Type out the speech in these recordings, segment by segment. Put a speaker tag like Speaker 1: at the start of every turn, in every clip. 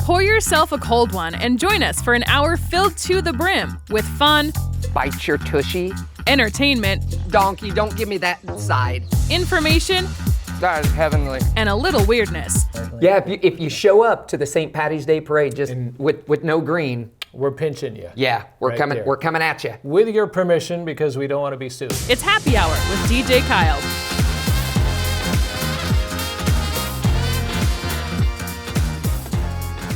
Speaker 1: Pour yourself a cold one and join us for an hour filled to the brim with fun,
Speaker 2: Bite your tushy.
Speaker 1: entertainment,
Speaker 2: Donkey, don't give me that side.
Speaker 1: information,
Speaker 2: That is heavenly.
Speaker 1: and a little weirdness.
Speaker 2: Yeah, if you show up to the St. Patty's Day parade just with no green,
Speaker 3: We're pinching you.
Speaker 2: yeah, we're
Speaker 3: Right
Speaker 2: coming.
Speaker 3: there.
Speaker 2: We're coming at you.
Speaker 3: With your permission, because we don't want to be sued.
Speaker 1: It's Happy Hour with DJ Kyle.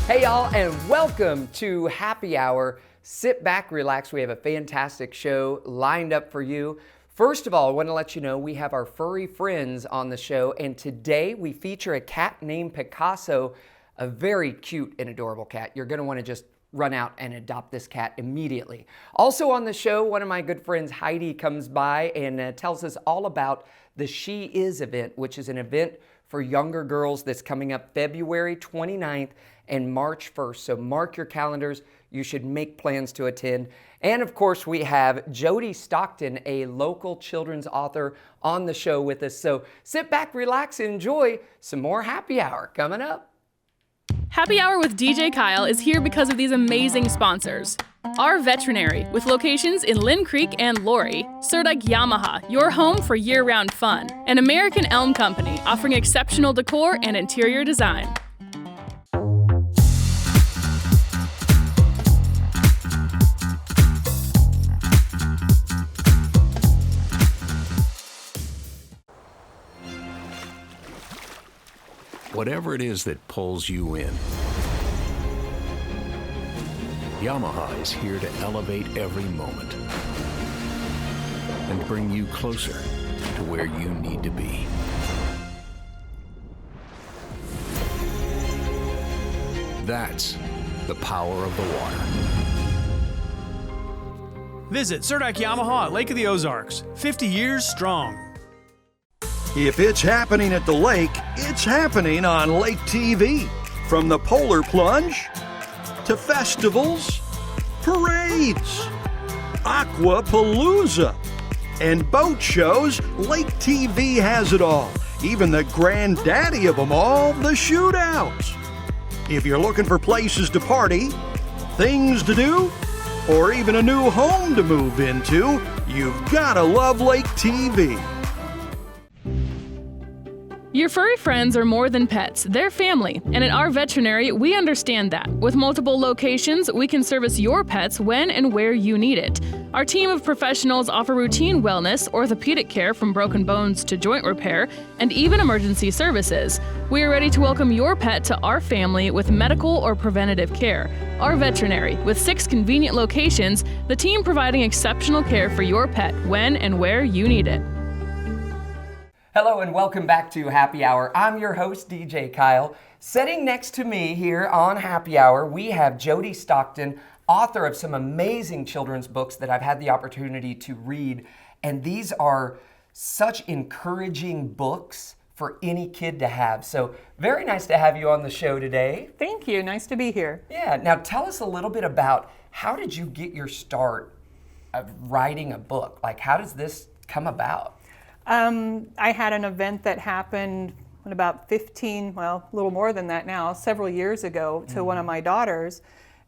Speaker 2: Hey y'all, and welcome to Happy Hour. Sit back, relax. We have a fantastic show lined up for you. First of all, I want to let you know we have our furry friends on the show, and today we feature a cat named Picasso, a very cute and adorable cat. You're going to want to just run out and adopt this cat immediately. Also on the show, one of my good friends, Heidi, comes by and tells us all about the She Is event, which is an event for younger girls that's coming up February 29th and March 1st. So mark your calendars. You should make plans to attend. And of course, we have Jody Stockton, a local children's author, on the show with us. So sit back, relax, and enjoy some more Happy Hour coming up.
Speaker 1: Happy Hour with DJ Kyle is here because of these amazing sponsors. Our Veterinary, with locations in Lynn Creek and Lori. Surdike Yamaha, your home for year-round fun. And American Elm Company, offering exceptional decor and interior design.
Speaker 4: Whatever it is that pulls you in, Yamaha is here to elevate every moment and bring you closer to where you need to be. That's the power of the water.
Speaker 5: Visit Surdike Yamaha at Lake of the Ozarks, 50 years strong.
Speaker 6: If it's happening at the lake, it's happening on Lake TV. From the polar plunge to festivals, parades, aquapalooza, and boat shows, Lake TV has it all. Even the granddaddy of them all, the shootouts. If you're looking for places to party, things to do, or even a new home to move into, you've gotta love Lake TV.
Speaker 1: Your furry friends are more than pets, they're family, and at our veterinary, we understand that. With multiple locations, we can service your pets when and where you need it. Our team of professionals offer routine wellness, orthopedic care from broken bones to joint repair, and even emergency services. We are ready to welcome your pet to our family with medical or preventative care. Our veterinary, with 6 convenient locations, the team providing exceptional care for your pet when and where you need it.
Speaker 2: Hello and welcome back to Happy Hour. I'm your host, DJ Kyle. Sitting next to me here on Happy Hour, we have Jody Stockton, author of some amazing children's books that I've had the opportunity to read. And these are such encouraging books for any kid to have. So very nice to have you on the show today.
Speaker 7: Thank you. Nice to be here.
Speaker 2: Yeah, now tell us a little bit about how did you get your start of writing a book? Like, how does this come about?
Speaker 7: I had an event that happened about 15, well, a little more than that now, several years ago to one of my daughters.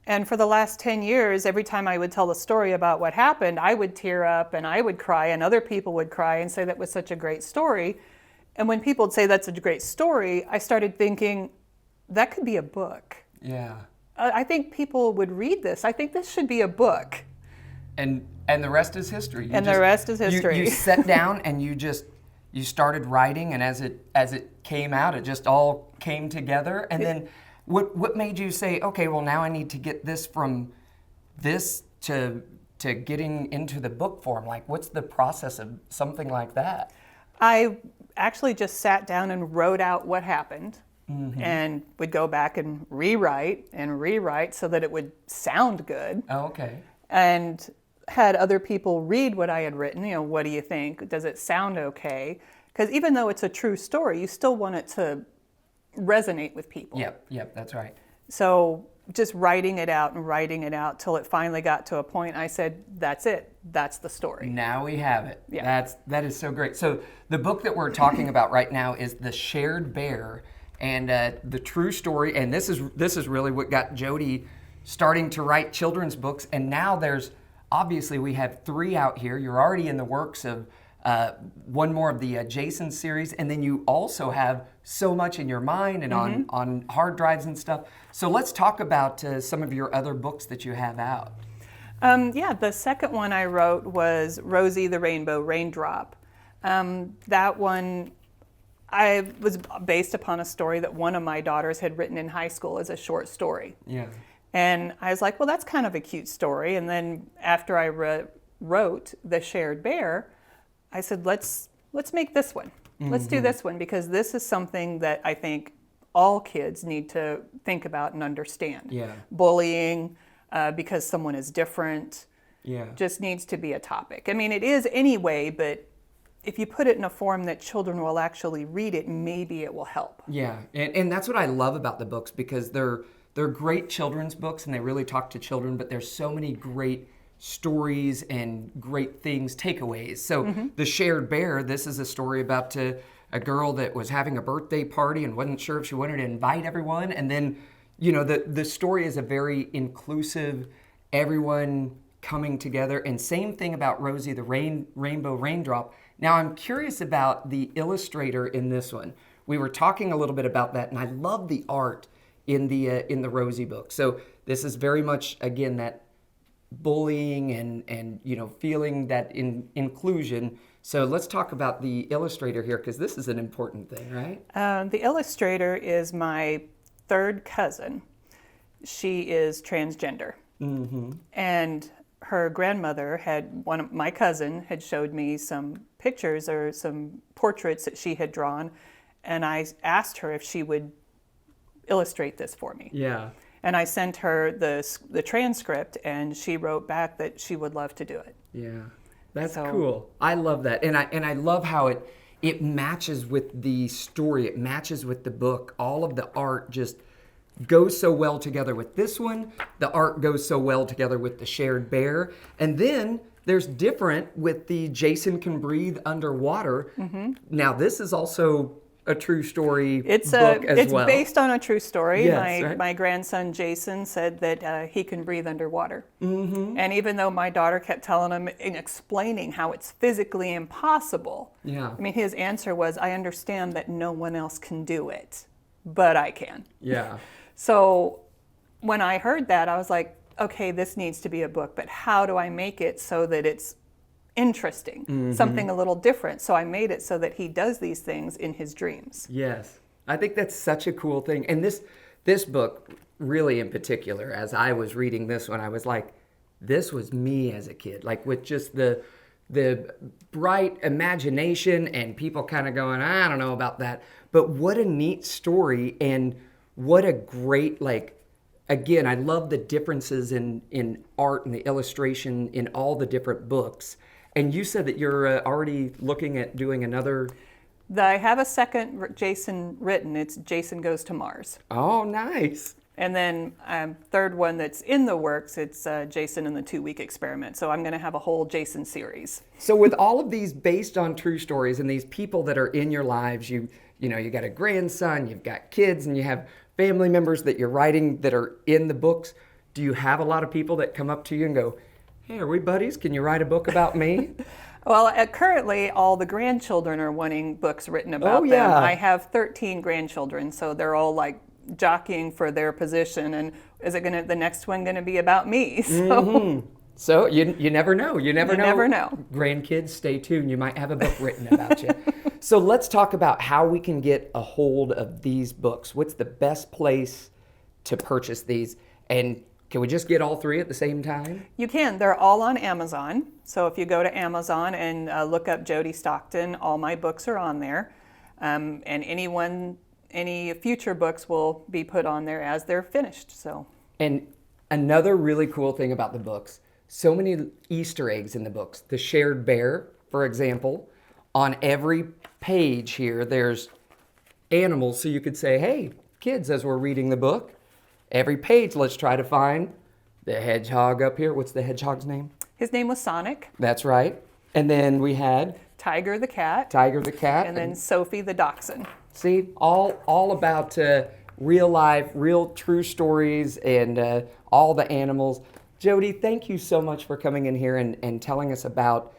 Speaker 7: And for the last 10 years, every time I would tell the story about what happened, I would tear up and I would cry and other people would cry and say that was such a great story. And when people would say that's a great story, I started thinking that could be a book.
Speaker 2: Yeah.
Speaker 7: I think people would read this. I think this should be a book.
Speaker 2: And the rest is history.
Speaker 7: The rest is history.
Speaker 2: You sat down and you started writing, and as it came out, it just all came together. And then, what made you say, okay, well now I need to get this from this to getting into the book form? Like, what's the process of something like that?
Speaker 7: I actually just sat down and wrote out what happened. And would go back and rewrite so that it would sound good.
Speaker 2: Oh, okay.
Speaker 7: And had other people read what I had written. You know, what do you think? Does it sound okay? Because even though it's a true story, you still want it to resonate with people.
Speaker 2: Yep, that's right.
Speaker 7: So just writing it out till it finally got to a point I said, that's it. That's the story.
Speaker 2: Now we have it.
Speaker 7: Yeah.
Speaker 2: That is so great. So the book that we're talking about right now is The Shared Bear, and the true story. And this is really what got Jody starting to write children's books. And now obviously we have 3 out here. You're already in the works of one more of the Jason series, and then you also have so much in your mind and on hard drives and stuff. So let's talk about some of your other books that you have out.
Speaker 7: The second one I wrote was Rosie the Rainbow Raindrop. That one I was based upon a story that one of my daughters had written in high school as a short story.
Speaker 2: Yeah.
Speaker 7: And I was like, well, that's kind of a cute story. And then after I wrote The Shared Bear, I said, let's make this one. Let's do this one, because this is something that I think all kids need to think about and understand.
Speaker 2: Yeah.
Speaker 7: Bullying, because someone is different, just needs to be a topic. I mean, it is anyway, but if you put it in a form that children will actually read it, maybe it will help.
Speaker 2: Yeah, and that's what I love about the books, because they're great children's books and they really talk to children, but there's so many great stories and great things, takeaways. So The Shared Bear, this is a story about a girl that was having a birthday party and wasn't sure if she wanted to invite everyone. And then, the story is a very inclusive, everyone coming together. And same thing about Rosie the Rainbow Raindrop. Now I'm curious about the illustrator in this one. We were talking a little bit about that, and I love the art in the Rosie book. So this is very much, again, that bullying and feeling that inclusion. So let's talk about the illustrator here, because this is an important thing, right?
Speaker 7: The illustrator is my third cousin. She is transgender. And her grandmother my cousin had showed me some pictures or some portraits that she had drawn, and I asked her if she would illustrate this for me.
Speaker 2: Yeah.
Speaker 7: And I sent her the transcript, and she wrote back that she would love to do it.
Speaker 2: Yeah, that's cool. I love that, and I love how it matches with the story. It matches with the book. All of the art just goes so well together with this one. The art goes so well together with The Shared Bear, and then there's different with the Jason Can Breathe Underwater. Now this is also a true story book as well.
Speaker 7: It's based on a true story.
Speaker 2: Yes, right?
Speaker 7: My grandson Jason said that he can breathe underwater. And even though my daughter kept telling him and explaining how it's physically impossible, I mean, his answer was, I understand that no one else can do it, but I can.
Speaker 2: Yeah.
Speaker 7: So when I heard that, I was like, okay, this needs to be a book, but how do I make it so that it's interesting, something a little different? So I made it so that he does these things in his dreams.
Speaker 2: Yes, I think that's such a cool thing. And this book, really in particular, as I was reading this one, I was like, this was me as a kid, like with just the bright imagination and people kind of going, I don't know about that. But what a neat story, and what a great, again, I love the differences in art and the illustration in all the different books. And you said that you're already looking at doing another.
Speaker 7: I have a second Jason written. It's Jason Goes to Mars.
Speaker 2: Oh, nice.
Speaker 7: And then third one that's in the works, it's Jason and the 2-Week Experiment. So I'm going to have a whole Jason series.
Speaker 2: So with all of these based on true stories and these people that are in your lives, you got a grandson, you've got kids, and you have family members that you're writing that are in the books. Do you have a lot of people that come up to you and go, hey, are we buddies? Can you write a book about me?
Speaker 7: Well, currently all the grandchildren are wanting books written about them. I have 13 grandchildren, so they're all like jockeying for their position. And is it the next one going to be about me? So,
Speaker 2: so you never know. You never
Speaker 7: know.
Speaker 2: Grandkids, stay tuned. You might have a book written about you. So let's talk about how we can get a hold of these books. What's the best place to purchase these? And can we just get all 3 at the same time? You
Speaker 7: can. They're all on Amazon. So if you go to Amazon and look up Jody Stockton, all my books are on there. And any future books will be put on there as they're finished. So. And
Speaker 2: another really cool thing about the books, so many Easter eggs in the books. The Shared Bear, for example, on every page here, there's animals. So you could say, hey, kids, as we're reading the book, every page, let's try to find the hedgehog up here. What's the hedgehog's name?
Speaker 7: His name was Sonic.
Speaker 2: That's right. And then we had
Speaker 7: Tiger the cat.
Speaker 2: Tiger the cat.
Speaker 7: And then Sophie the dachshund.
Speaker 2: See, all about real life, real true stories, and all the animals. Jody, thank you so much for coming in here and telling us about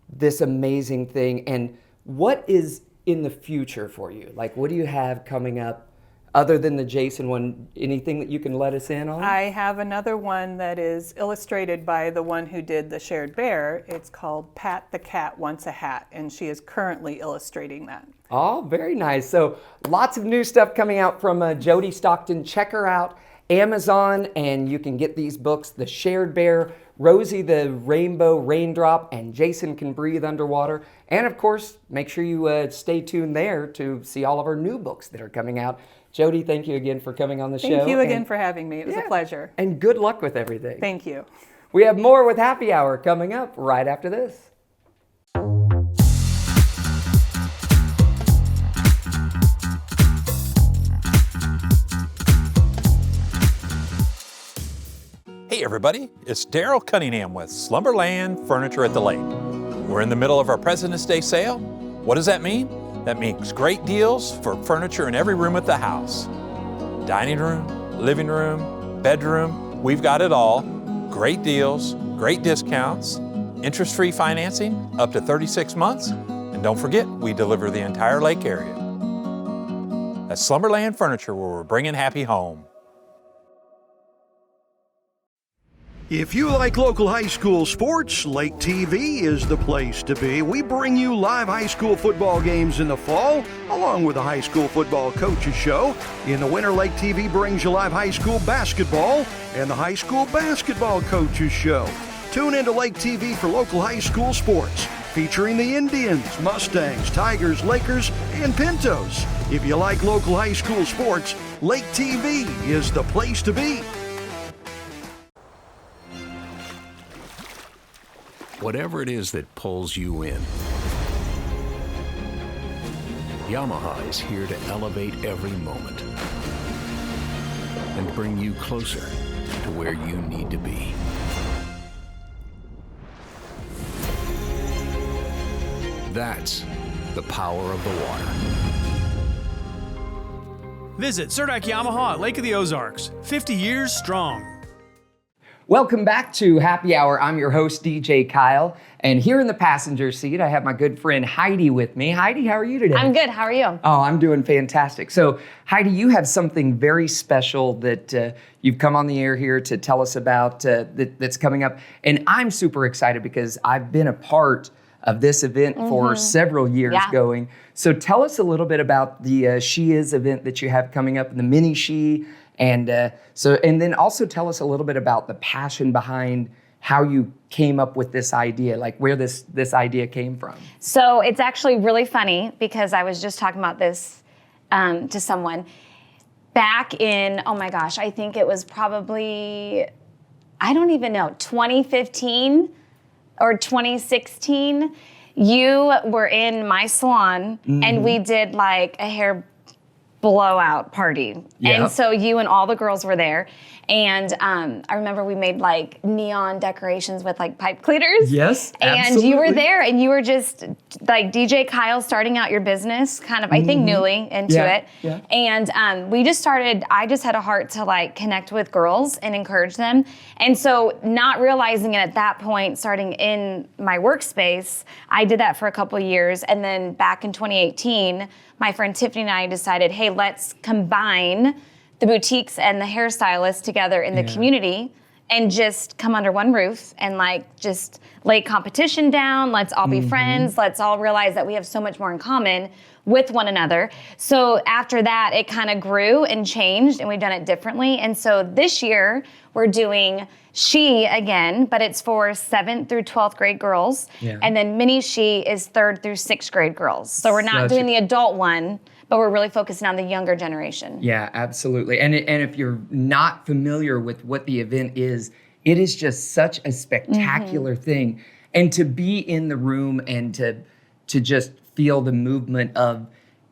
Speaker 2: this amazing thing. And what is in the future for you? Like, what do you have coming up other than the Jason one? Anything that you can let us in on?
Speaker 7: I have another one that is illustrated by the one who did the shared bear. It's called Pat the Cat Wants a Hat, and she is currently illustrating that.
Speaker 2: Oh, very nice. So lots of new stuff coming out from Jody Stockton. Check her out. Amazon, and you can get these books, The Shared Bear, Rosie the Rainbow Raindrop, and Jason Can Breathe Underwater. And of course, make sure you stay tuned there to see all of our new books that are coming out. Jody, thank you again for coming on the show.
Speaker 7: Thank you again for having me. It was a pleasure.
Speaker 2: And good luck with everything.
Speaker 7: Thank you.
Speaker 2: We have more with Happy Hour coming up right after this.
Speaker 8: Hey everybody, it's Daryl Cunningham with Slumberland Furniture at the Lake. We're in the middle of our President's Day sale. What does that mean? That means great deals for furniture in every room at the house. Dining room, living room, bedroom, we've got it all. Great deals, great discounts, interest-free financing up to 36 months. And don't forget, we deliver the entire lake area. That's Slumberland Furniture, where we're bringing happy home.
Speaker 6: If you like local high school sports, Lake TV is the place to be. We bring you live high school football games in the fall, along with the high school football coaches show. In the winter, Lake TV brings you live high school basketball and the high school basketball coaches show. Tune into Lake TV for local high school sports, featuring the Indians, Mustangs, Tigers, Lakers, and Pintos. If you like local high school sports, Lake TV is the place to be.
Speaker 4: Whatever it is that pulls you in, Yamaha is here to elevate every moment and bring you closer to where you need to be. That's the power of the water.
Speaker 5: Visit Surdak Yamaha at Lake of the Ozarks, 50 years strong.
Speaker 2: Welcome back to Happy Hour. I'm your host, DJ Kyle. And here in the passenger seat, I have my good friend Heidi with me. Heidi, how are you today?
Speaker 9: I'm good. How are you?
Speaker 2: Oh, I'm doing fantastic. So, Heidi, you have something very special that you've come on the air here to tell us about that's coming up. And I'm super excited because I've been a part of this event for several years going. So tell us a little bit about the She Is event that you have coming up, the Mini She. And then also tell us a little bit about the passion behind how you came up with this idea, like where this idea came from.
Speaker 9: So it's actually really funny because I was just talking about this to someone back in, oh my gosh, I think it was probably, I don't even know, 2015 or 2016. You were in my salon and we did like a hair blowout party.
Speaker 2: Yep.
Speaker 9: And so you and all the girls were there. And I remember we made like neon decorations with like pipe cleaners.
Speaker 2: Yes,
Speaker 9: and
Speaker 2: absolutely.
Speaker 9: you were there and you were just like DJ Kyle starting out your business, kind of, I think newly into it.
Speaker 2: Yeah.
Speaker 9: And I just had a heart to like connect with girls and encourage them. And so not realizing it at that point, starting in my workspace, I did that for a couple of years. And then back in 2018, my friend Tiffany and I decided, hey, let's combine the boutiques and the hairstylists together in the community and just come under one roof and like just lay competition down. Let's all be friends. Let's all realize that we have so much more in common with one another. So after that, it kind of grew and changed and we've done it differently. And so this year we're doing She again, but it's for 7th through 12th grade girls. Yeah. And then Mini She is 3rd through 6th grade girls. So we're not doing the adult one, but we're really focusing on the younger generation.
Speaker 2: Yeah, absolutely. And if you're not familiar with what the event is, it is just such a spectacular thing. And to be in the room and to just feel the movement of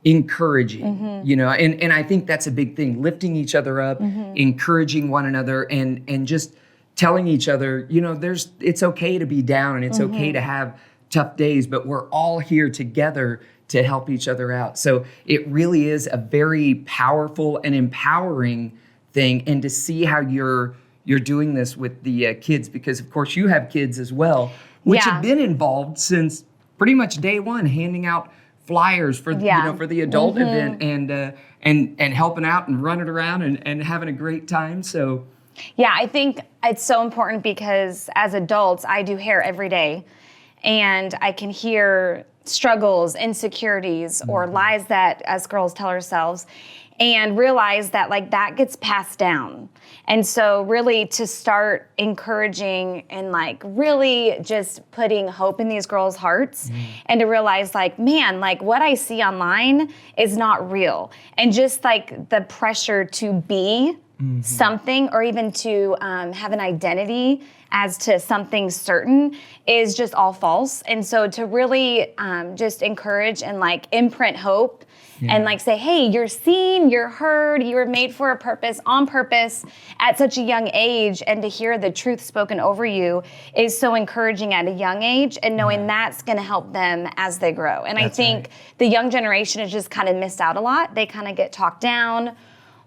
Speaker 2: encouraging, you know, and I think that's a big thing, lifting each other up, encouraging one another, and just telling each other, you know, it's okay to be down and it's okay to have tough days, but we're all here together to help each other out. So it really is a very powerful and empowering thing, and to see how you're doing this with the kids, because of course you have kids as well, which have been involved since pretty much day one, handing out flyers for for the adult event, and helping out and running around and having a great time. So
Speaker 9: yeah, I think it's so important because as adults, I do hair every day, and I can hear struggles, insecurities, or lies that us girls tell ourselves, and realize that like that gets passed down. And so really to start encouraging and like really just putting hope in these girls' hearts, and to realize like, man, like what I see online is not real. And just like the pressure to be something, or even to have an identity as to something certain, is just all false. And so to really just encourage and like imprint hope, and like say, hey, you're seen, you're heard, you were made for a purpose, on purpose, at such a young age, and to hear the truth spoken over you is so encouraging at a young age, and knowing that's gonna help them as they grow. And I think the young generation has just kind of missed out a lot. They kind of get talked down,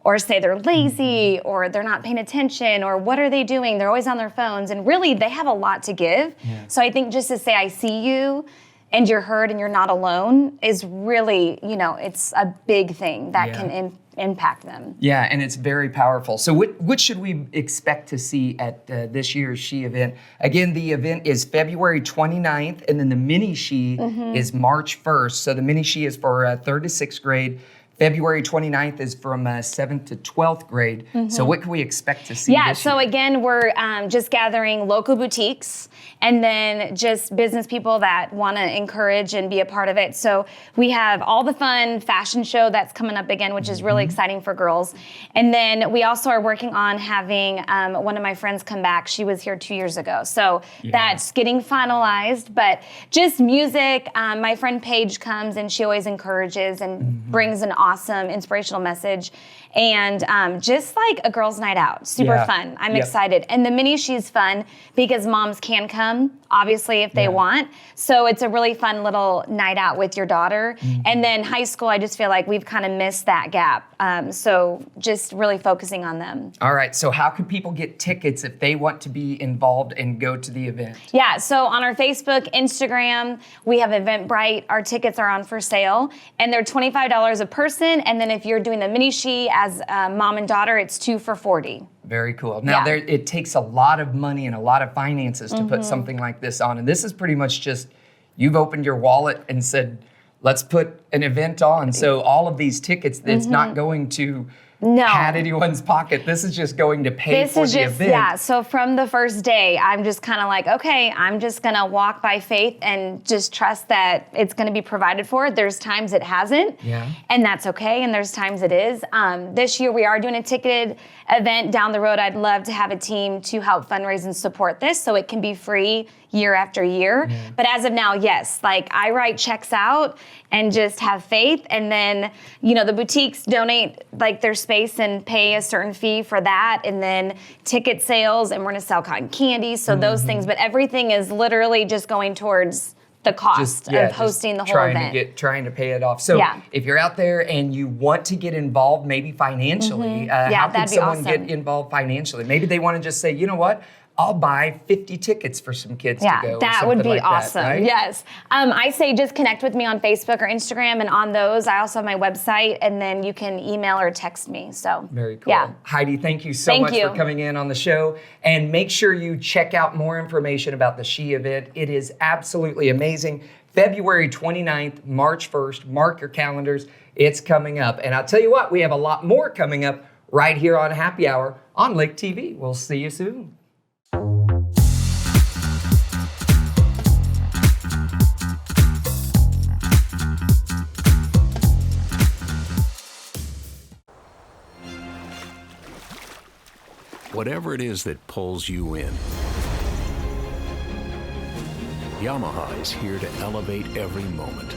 Speaker 9: or say they're lazy, or they're not paying attention, or what are they doing? They're always on their phones, and really they have a lot to give. So I think just to say, I see you, and you're heard, and you're not alone, is really, it's a big thing that can impact them.
Speaker 2: Yeah, and it's very powerful. So what should we expect to see at this year's She event? Again, the event is February 29th, and then the mini She is March 1st. So the mini She is for 3rd to 6th grade. February 29th is from 7th to 12th grade. So what can we expect to see this
Speaker 9: so
Speaker 2: year?
Speaker 9: again, we're just gathering local boutiques, and then just business people that want to encourage and be a part of it. So we have all the fun fashion show that's coming up again, which is really exciting for girls. And then we also are working on having one of my friends come back. She was here 2 years ago. So that's getting finalized, but just music. My friend Paige comes, and she always encourages and brings an awesome inspirational message, and just like a girls' night out, super fun. I'm excited. And the mini She's fun because moms can come, obviously, if they want. So it's a really fun little night out with your daughter. And then high school, I just feel like we've kind of missed that gap. So just really focusing on them.
Speaker 2: All right, so how can people get tickets if they want to be involved and go to the event?
Speaker 9: Yeah, so on our Facebook, Instagram, we have Eventbrite. Our tickets are on for sale, and they're $25 a person. And then if you're doing the mini She as mom and daughter, it's 2 for $40.
Speaker 2: Very cool. Now, it takes a lot of money and a lot of finances to put something like this on. And this is pretty much just, you've opened your wallet and said, let's put an event on. So all of these tickets, it's not going to pad anyone's pocket. This is just going to pay for the event.
Speaker 9: Yeah, so from the first day, I'm just kind of like, okay, I'm just going to walk by faith and just trust that it's going to be provided for. There's times it hasn't, and that's okay, and there's times it is. This year, we are doing a ticketed event down the road. I'd love to have a team to help fundraise and support this so it can be free year after year. But as of now, yes, like I write checks out and just have faith, and then, the boutiques donate like their space and pay a certain fee for that, and then ticket sales, and we're gonna sell cotton candy, so those things, but everything is literally just going towards the cost of hosting the whole event.
Speaker 2: Trying to pay it off. So if you're out there and you want to get involved, maybe financially, how can someone get involved financially? Maybe they want to just say, you know what? I'll buy 50 tickets for some kids to go.
Speaker 9: That would be
Speaker 2: like
Speaker 9: awesome.
Speaker 2: That, right?
Speaker 9: Yes. I say just connect with me on Facebook or Instagram, and on those, I also have my website, and then you can email or text me. So
Speaker 2: very cool. Yeah. Heidi, thank you so much for coming in on the show. And make sure you check out more information about the She event. It is absolutely amazing. February 29th, March 1st. Mark your calendars. It's coming up. And I'll tell you what, we have a lot more coming up right here on Happy Hour on Lake TV. We'll see you soon.
Speaker 4: Whatever it is that pulls you in, Yamaha is here to elevate every moment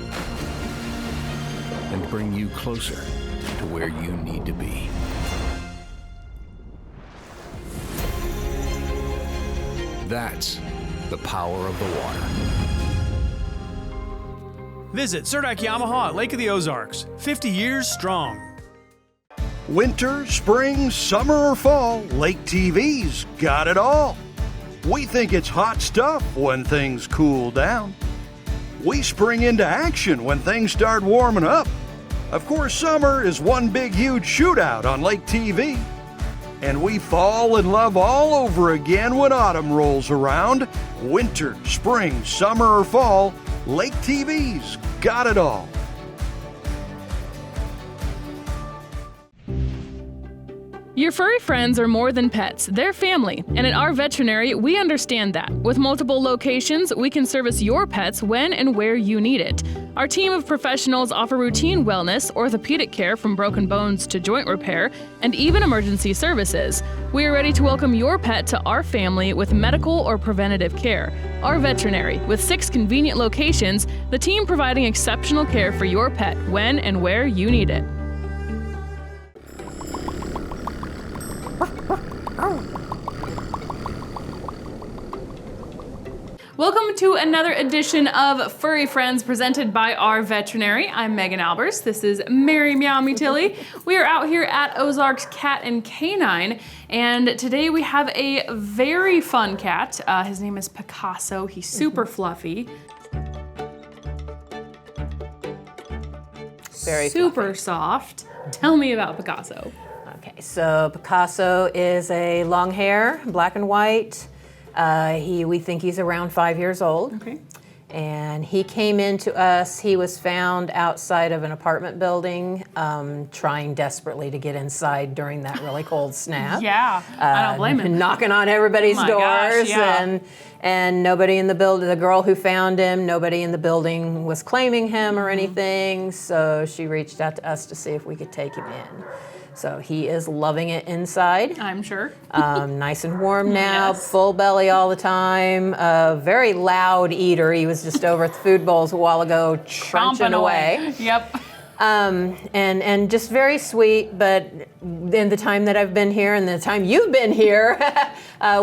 Speaker 4: and bring you closer to where you need to be. That's the power of the water.
Speaker 5: Visit Surdak Yamaha at Lake of the Ozarks. 50 years strong.
Speaker 6: Winter, spring, summer, or fall, Lake TV's got it all. We think it's hot stuff when things cool down. We spring into action when things start warming up. Of course, summer is one big, huge shootout on Lake TV. And we fall in love all over again when autumn rolls around. Winter, spring, summer, or fall, Lake TV's got it all.
Speaker 1: Your furry friends are more than pets, they're family. And at our veterinary, we understand that. With multiple locations, we can service your pets when and where you need it. Our team of professionals offer routine wellness, orthopedic care from broken bones to joint repair, and even emergency services. We are ready to welcome your pet to our family with medical or preventative care. Our veterinary, with 6 convenient locations, the team providing exceptional care for your pet when and where you need it. Welcome to another edition of Furry Friends presented by our veterinary. I'm Megan Albers. This is Mary Meow Me Tilly. We are out here at Ozarks Cat and Canine, and today we have a very fun cat. His name is Picasso. He's super fluffy.
Speaker 10: Very
Speaker 1: super soft. Tell me about Picasso.
Speaker 10: Okay, so Picasso is a long hair, black and white. We think he's around 5 years old.
Speaker 1: Okay.
Speaker 10: And he came into us, he was found outside of an apartment building, trying desperately to get inside during that really cold snap.
Speaker 1: Yeah, I don't blame him.
Speaker 10: Knocking on everybody's
Speaker 1: Oh my
Speaker 10: doors,
Speaker 1: gosh, yeah.
Speaker 10: and nobody in the building, the girl who found him, nobody in the building was claiming him or anything, so she reached out to us to see if we could take him in. So he is loving it inside.
Speaker 1: I'm sure.
Speaker 10: Nice and warm now,
Speaker 1: Yes.
Speaker 10: full belly all the time. Very loud eater. He was just over at the food bowls a while ago, crunching away.
Speaker 1: Yep.
Speaker 10: And just very sweet, but in the time that I've been here and the time you've been here,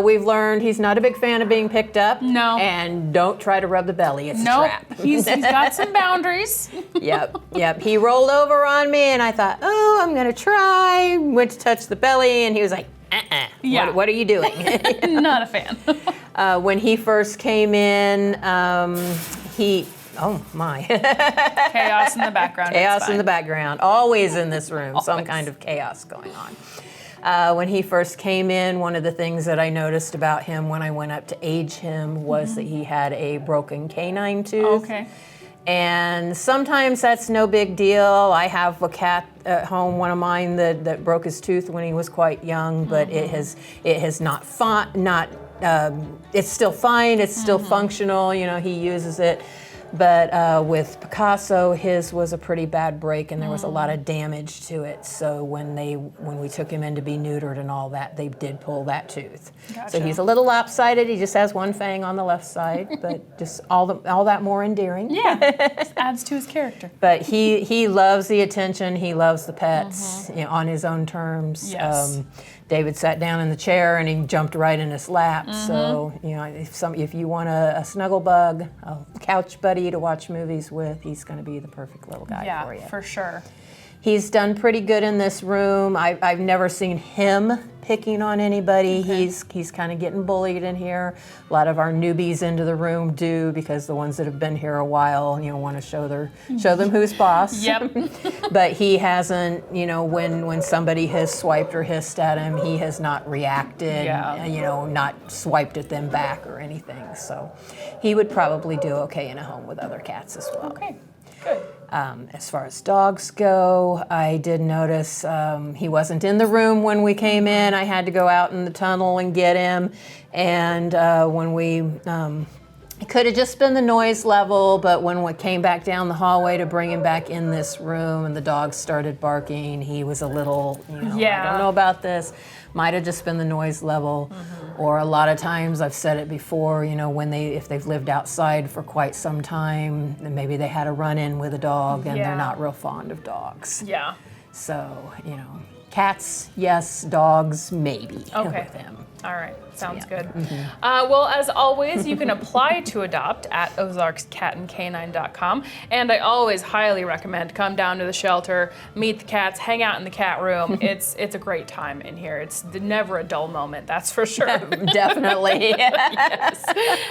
Speaker 10: we've learned he's not a big fan of being picked up.
Speaker 1: No.
Speaker 10: And don't try to rub the belly, it's a
Speaker 1: Nope.
Speaker 10: trap.
Speaker 1: He's got some boundaries.
Speaker 10: Yep. He rolled over on me and I thought, oh, I'm gonna try. Went to touch the belly and he was like,
Speaker 1: Yeah.
Speaker 10: what are you doing?
Speaker 1: Not a fan.
Speaker 10: When he first came in, oh my.
Speaker 1: Chaos in the background.
Speaker 10: Chaos in the background. Always in this room, some kind of chaos going on. When he first came in, one of the things that I noticed about him when I went up to age him was that he had a broken canine tooth.
Speaker 1: Okay.
Speaker 10: And sometimes that's no big deal. I have a cat at home, one of mine that broke his tooth when he was quite young, but it has not it's still fine, it's still functional, he uses it. But with Picasso, his was a pretty bad break and there was a lot of damage to it. So when we took him in to be neutered and all that, they did pull that tooth.
Speaker 1: Gotcha.
Speaker 10: So he's a little lopsided. He just has one fang on the left side, but just all that more endearing.
Speaker 1: Yeah, just adds to his character.
Speaker 10: But he loves the attention. He loves the pets on his own terms.
Speaker 1: Yes.
Speaker 10: David sat down in the chair and he jumped right in his lap. So if you want a snuggle bug, a couch buddy to watch movies with, he's going to be the perfect little guy for you.
Speaker 1: Yeah, for sure.
Speaker 10: He's done pretty good in this room. I've never seen him picking on anybody.
Speaker 1: Okay.
Speaker 10: He's kind of getting bullied in here. A lot of our newbies into the room do, because the ones that have been here a while, want to show them who's boss.
Speaker 1: Yep.
Speaker 10: But he hasn't, when somebody has swiped or hissed at him, he has not reacted.
Speaker 1: Yeah.
Speaker 10: Not swiped at them back or anything. So he would probably do okay in a home with other cats as well.
Speaker 1: Okay, good.
Speaker 10: As far as dogs go, I did notice he wasn't in the room when we came in. I had to go out in the tunnel and get him. And when we, it could have just been the noise level, but when we came back down the hallway to bring him back in this room and the dogs started barking, he was a little, I don't know about this. Might have just been the noise level. Or a lot of times, I've said it before, if they've lived outside for quite some time, then maybe they had a run-in with a dog and they're not real fond of dogs.
Speaker 1: Yeah.
Speaker 10: So, cats, yes, dogs, maybe with him.
Speaker 1: All right, sounds good. Well, as always, you can apply to adopt at ozarkscatandcanine.com. And I always highly recommend come down to the shelter, meet the cats, hang out in the cat room. It's a great time in here. It's never a dull moment, that's for sure.
Speaker 10: Definitely.
Speaker 1: Yes.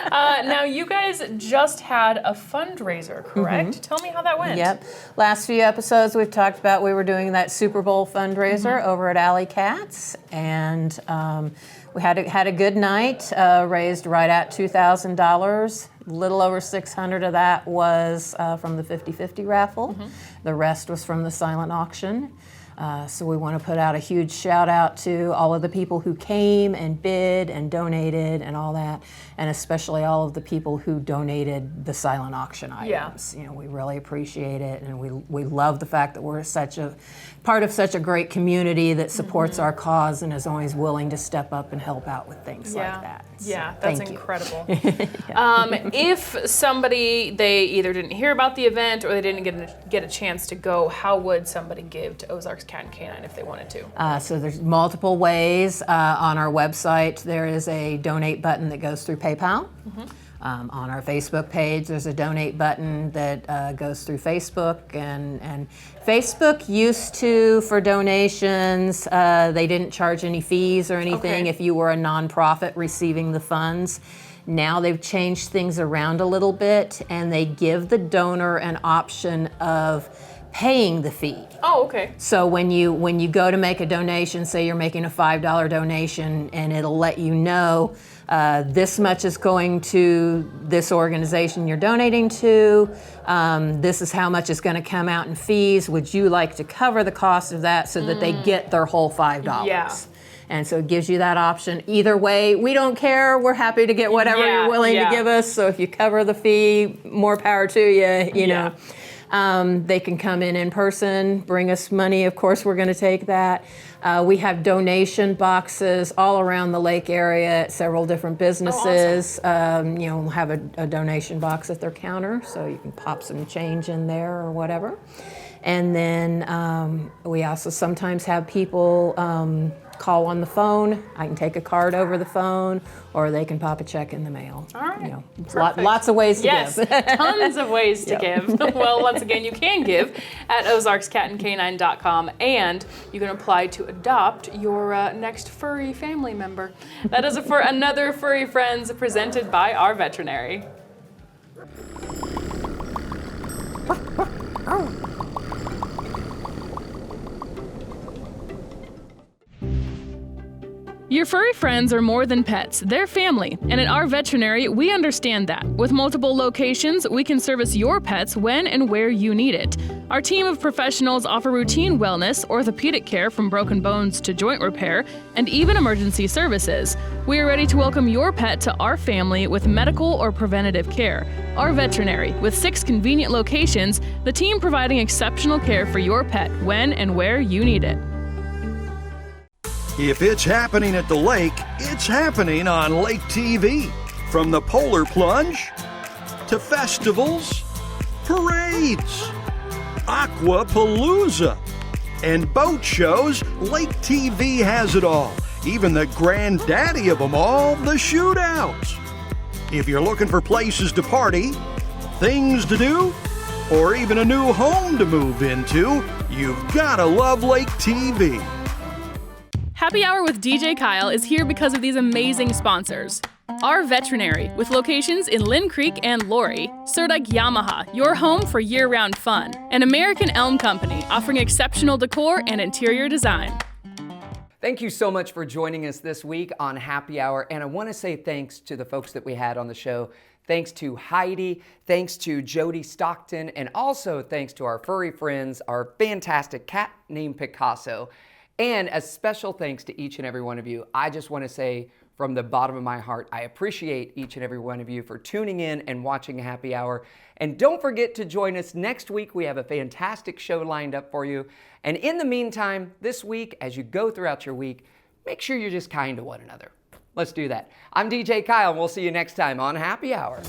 Speaker 1: Now, you guys just had a fundraiser, correct? Tell me how that went.
Speaker 10: Yep. Last few episodes we've talked about we were doing that Super Bowl fundraiser over at Alley Cats, and we had a good night. Raised right at $2,000. A little over $600 of that was from the 50-50 raffle. The rest was from the silent auction. So we want to put out a huge shout out to all of the people who came and bid and donated and all that, and especially all of the people who donated the silent auction items. You know, we really appreciate it, and we love the fact that we're such a part of such a great community that supports our cause and is always willing to step up and help out with things like that. So,
Speaker 1: Yeah, that's
Speaker 10: thank you.
Speaker 1: incredible. If somebody, they either didn't hear about the event or they didn't get a chance to go, how would somebody give to Ozarks Cat and Canine if they wanted to?
Speaker 10: So there's multiple ways. On our website, there is a donate button that goes through PayPal. On our Facebook page, there's a donate button that goes through Facebook. And Facebook used to, for donations, they didn't charge any fees or anything if you were a nonprofit receiving the funds. Now they've changed things around a little bit, and they give the donor an option of paying the fee.
Speaker 1: Oh, okay.
Speaker 10: So when you go to make a donation, say you're making a $5 donation, and it'll let you know this much is going to this organization you're donating to. This is how much is going to come out in fees. Would you like to cover the cost of that so that they get their whole $5?
Speaker 1: Yeah.
Speaker 10: And so it gives you that option. Either way, we don't care. We're happy to get whatever you're willing to give us. So if you cover the fee, more power to you, you know. They can come in person, bring us money. Of course, we're going to take that. We have donation boxes all around the lake area at several different businesses. You know, we'll have a donation box at their counter, so you can pop some change in there or whatever. And then we also sometimes have people call on the phone. I can take a card over the phone, or they can pop a check in the mail.
Speaker 1: All right.
Speaker 10: You know, lots of ways to give.
Speaker 1: Tons of ways to give. Well, once again, you can give at ozarkscatandcanine.com, and you can apply to adopt your next furry family member. That is it for another Furry Friends presented by our veterinary. Your furry friends are more than pets, they're family. And at our veterinary, we understand that. With multiple locations, we can service your pets when and where you need it. Our team of professionals offer routine wellness, orthopedic care from broken bones to joint repair, and even emergency services. We are ready to welcome your pet to our family with medical or preventative care. Our veterinary, with 6 convenient locations, the team providing exceptional care for your pet when and where you need it.
Speaker 6: If it's happening at the lake, it's happening on Lake TV. From the polar plunge to festivals, parades, aquapalooza, and boat shows, Lake TV has it all. Even the granddaddy of them all, the shootouts. If you're looking for places to party, things to do, or even a new home to move into, you've gotta love Lake TV.
Speaker 1: Happy Hour with DJ Kyle is here because of these amazing sponsors. Our veterinary, with locations in Lynn Creek and Laurie. Surdike Yamaha, your home for year-round fun. And American Elm Company, offering exceptional decor and interior design.
Speaker 2: Thank you so much for joining us this week on Happy Hour. And I want to say thanks to the folks that we had on the show. Thanks to Heidi, thanks to Jody Stockton, and also thanks to our furry friends, our fantastic cat named Picasso. And a special thanks to each and every one of you. I just want to say from the bottom of my heart, I appreciate each and every one of you for tuning in and watching Happy Hour. And don't forget to join us next week. We have a fantastic show lined up for you. And in the meantime, this week, as you go throughout your week, make sure you're just kind to one another. Let's do that. I'm DJ Kyle, and we'll see you next time on Happy Hour.